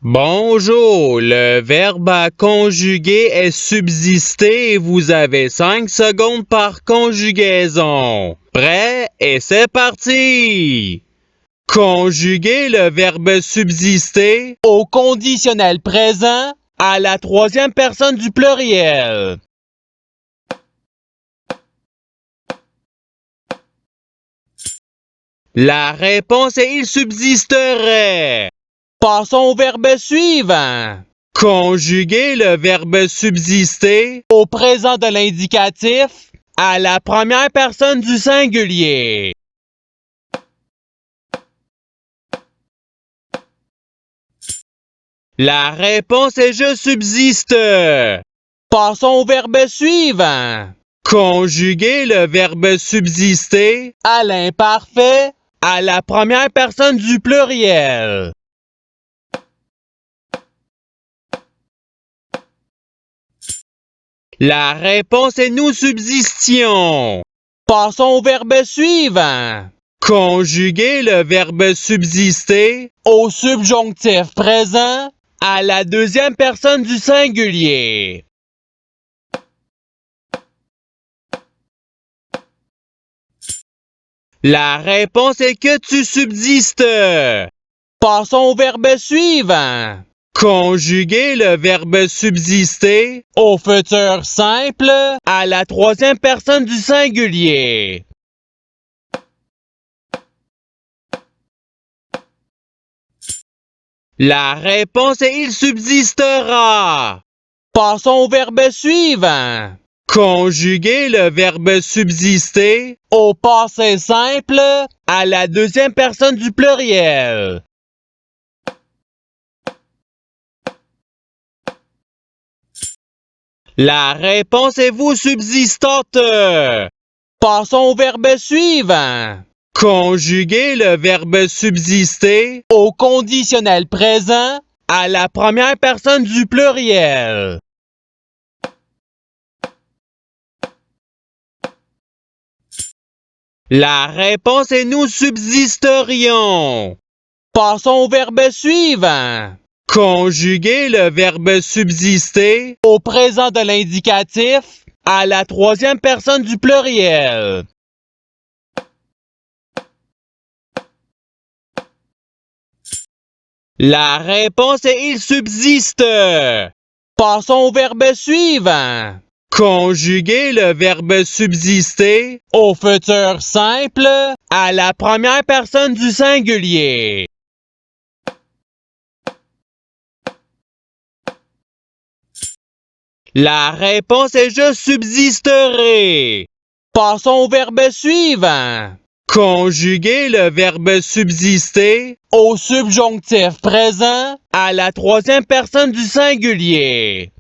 Bonjour, le verbe à conjuguer est subsister et vous avez 5 secondes par conjugaison. Prêt et c'est parti! Conjuguer le verbe subsister au conditionnel présent à la troisième personne du pluriel. La réponse est il subsisterait. Passons au verbe suivant. Conjuguer le verbe subsister au présent de l'indicatif à la première personne du singulier. La réponse est je subsiste. Passons au verbe suivant. Conjuguer le verbe subsister à l'imparfait à la première personne du pluriel. La réponse est nous subsistions. Passons au verbe suivant. Conjuguer le verbe subsister au subjonctif présent à la deuxième personne du singulier. La réponse est que tu subsistes. Passons au verbe suivant. Conjuguer le verbe subsister au futur simple à la troisième personne du singulier. La réponse est il subsistera. Passons au verbe suivant. Conjuguer le verbe subsister au passé simple à la deuxième personne du pluriel. La réponse est vous subsistante. Passons au verbe suivant. Conjuguer le verbe subsister au conditionnel présent à la première personne du pluriel. La réponse est nous subsisterions. Passons au verbe suivant. Conjuguer le verbe subsister au présent de l'indicatif à la troisième personne du pluriel. La réponse est il subsiste. Passons au verbe suivant. Conjuguer le verbe subsister au futur simple à la première personne du singulier. La réponse est je subsisterai. Passons au verbe suivant. Conjuguer le verbe subsister au subjonctif présent à la troisième personne du singulier.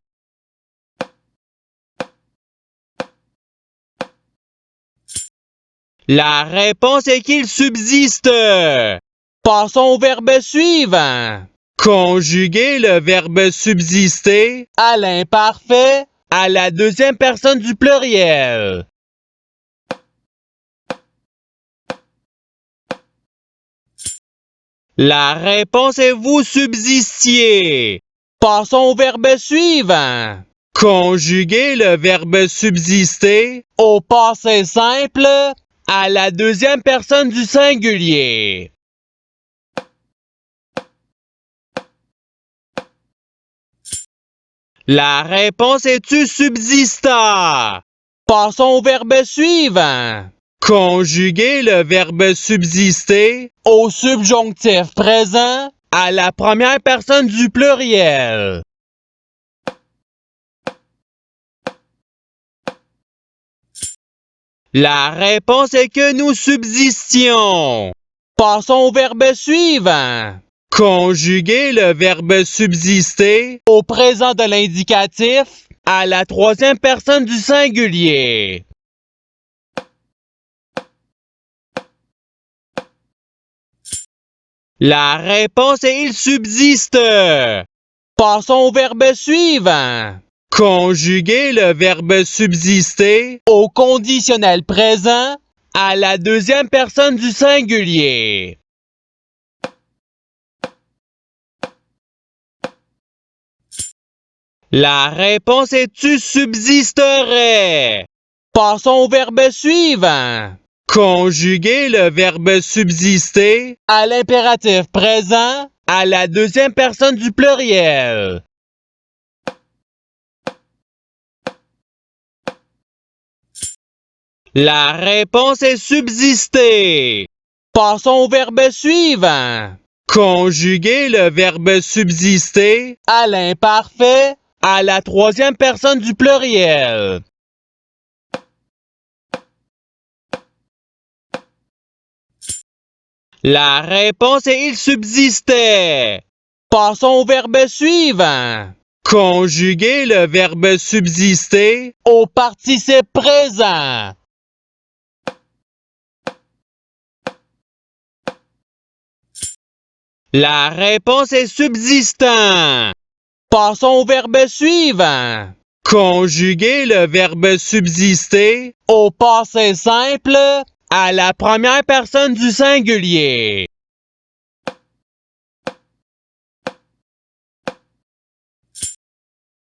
La réponse est qu'il subsiste. Passons au verbe suivant. Conjuguer le verbe subsister à l'imparfait à la deuxième personne du pluriel. La réponse est vous subsistiez. Passons au verbe suivant. Conjuguer le verbe subsister au passé simple à la deuxième personne du singulier. La réponse est tu subsista. Passons au verbe suivant. Conjuguer le verbe subsister au subjonctif présent à la première personne du pluriel. La réponse est que nous subsistions. Passons au verbe suivant. Conjuguer le verbe subsister au présent de l'indicatif à la troisième personne du singulier. La réponse est il subsiste. Passons au verbe suivant. Conjuguer le verbe subsister au conditionnel présent à la deuxième personne du singulier. La réponse est tu subsisterais. Passons au verbe suivant. Conjuguer le verbe subsister à l'impératif présent à la deuxième personne du pluriel. La réponse est subsister. Passons au verbe suivant. Conjuguer le verbe subsister à l'imparfait à la troisième personne du pluriel. La réponse est il subsistait. Passons au verbe suivant. Conjuguer le verbe subsister au participe présent. La réponse est subsistant. Passons au verbe suivant. Conjuguer le verbe subsister au passé simple à la première personne du singulier.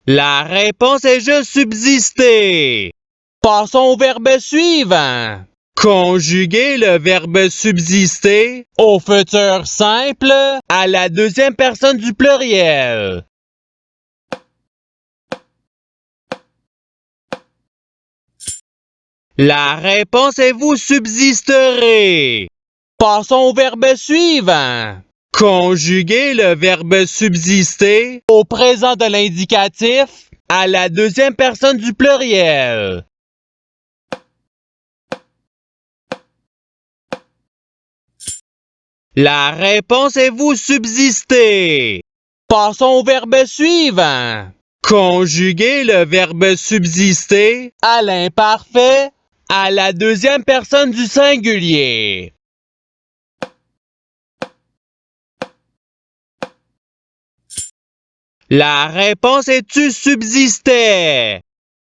La réponse est je subsister. Passons au verbe suivant. Conjuguer le verbe subsister au futur simple à la deuxième personne du pluriel. La réponse est vous subsisterez. Passons au verbe suivant. Conjuguer le verbe subsister au présent de l'indicatif à la deuxième personne du pluriel. La réponse est vous subsister. Passons au verbe suivant. Conjuguer le verbe subsister à l'imparfait à la deuxième personne du singulier. La réponse est tu subsistais.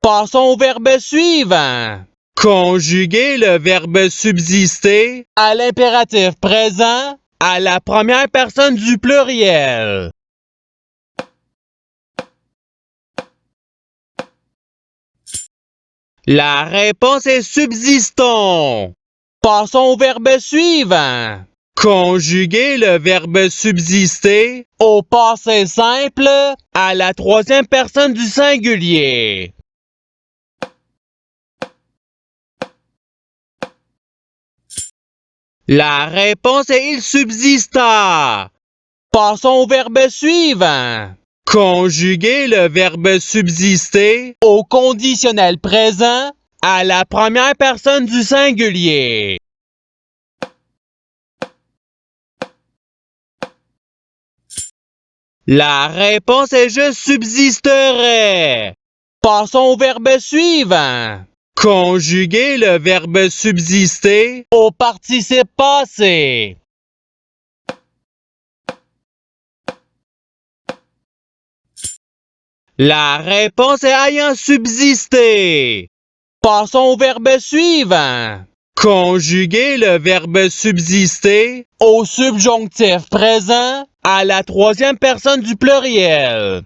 Passons au verbe suivant. Conjuguer le verbe subsister à l'impératif présent à la première personne du pluriel. La réponse est subsistons. Passons au verbe suivant. Conjuguer le verbe subsister au passé simple à la troisième personne du singulier. La réponse est il subsista. Passons au verbe suivant. Conjuguer le verbe subsister au conditionnel présent à la première personne du singulier. La réponse est je subsisterai. Passons au verbe suivant. Conjuguer le verbe subsister au participe passé. La réponse est ayant subsisté. Passons au verbe suivant. Conjuguer le verbe subsister au subjonctif présent à la troisième personne du pluriel.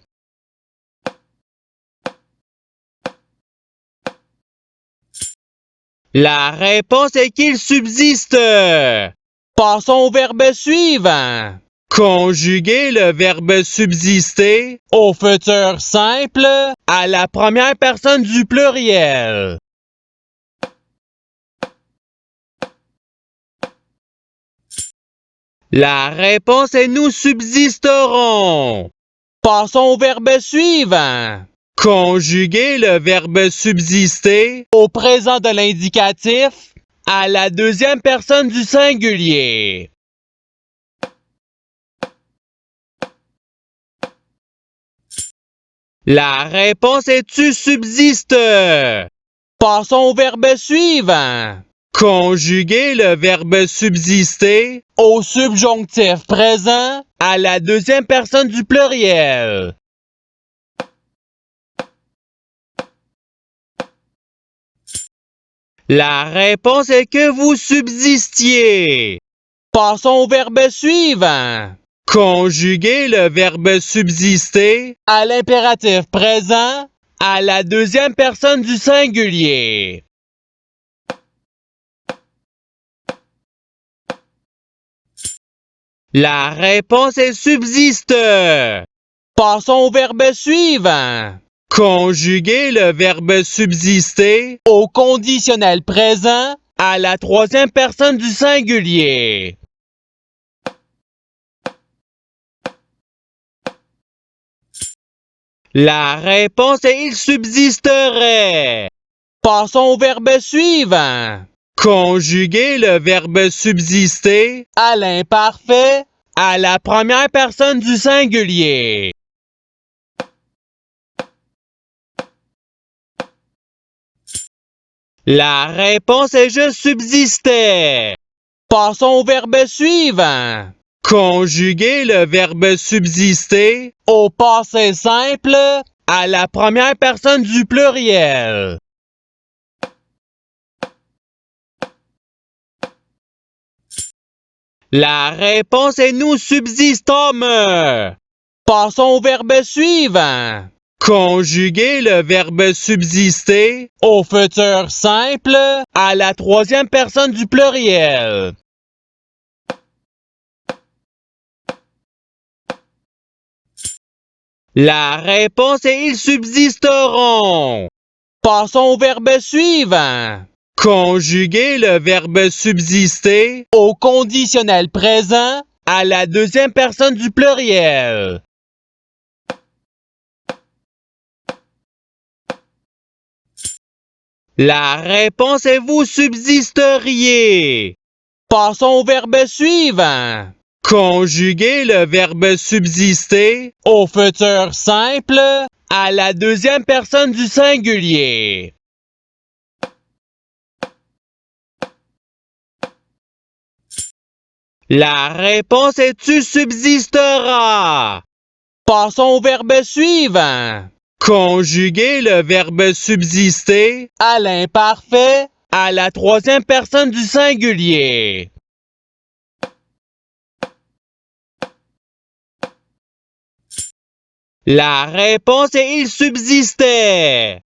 La réponse est qu'il subsiste. Passons au verbe suivant. Conjuguer le verbe subsister au futur simple à la première personne du pluriel. La réponse est nous subsisterons. Passons au verbe suivant. Conjuguer le verbe subsister au présent de l'indicatif à la deuxième personne du singulier. La réponse est tu subsistes. Passons au verbe suivant. Conjuguer le verbe subsister au subjonctif présent à la deuxième personne du pluriel. La réponse est que vous subsistiez. Passons au verbe suivant. Conjuguer le verbe subsister à l'impératif présent à la deuxième personne du singulier. La réponse est subsiste. Passons au verbe suivant. Conjuguer le verbe subsister au conditionnel présent à la troisième personne du singulier. La réponse est il subsisterait. Passons au verbe suivant. Conjuguer le verbe subsister à l'imparfait à la première personne du singulier. La réponse est je subsistais. Passons au verbe suivant. Conjuguer le verbe subsister au passé simple à la première personne du pluriel. La réponse est nous subsistons. Passons au verbe suivant. Conjuguer le verbe subsister au futur simple à la troisième personne du pluriel. La réponse est ils subsisteront. Passons au verbe suivant. Conjuguer le verbe subsister au conditionnel présent à la deuxième personne du pluriel. La réponse est vous subsisteriez. Passons au verbe suivant. Conjuguer le verbe subsister au futur simple à la deuxième personne du singulier. La réponse est tu subsisteras. Passons au verbe suivant. Conjuguer le verbe subsister à l'imparfait à la troisième personne du singulier. La réponse est il subsistait.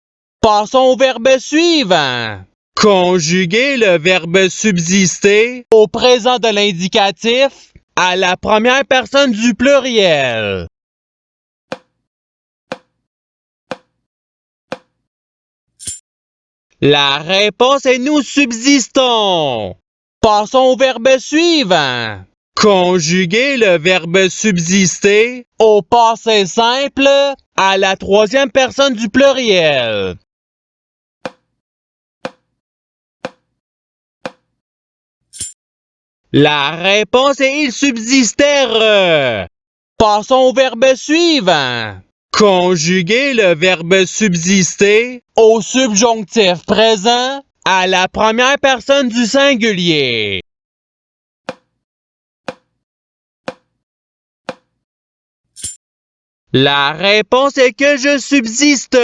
Passons au verbe suivant. Conjuguer le verbe subsister au présent de l'indicatif à la première personne du pluriel. La réponse est nous subsistons. Passons au verbe suivant. Conjuguer le verbe subsister au passé simple à la troisième personne du pluriel. La réponse est il subsistèrent. Passons au verbe suivant. Conjuguer le verbe subsister au subjonctif présent à la première personne du singulier. La réponse est que je subsiste.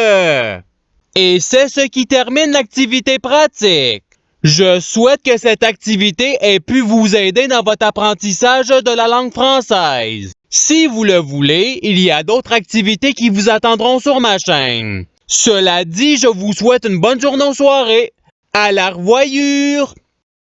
Et c'est ce qui termine l'activité pratique. Je souhaite que cette activité ait pu vous aider dans votre apprentissage de la langue française. Si vous le voulez, il y a d'autres activités qui vous attendront sur ma chaîne. Cela dit, je vous souhaite une bonne journée ou soirée. À la revoyure!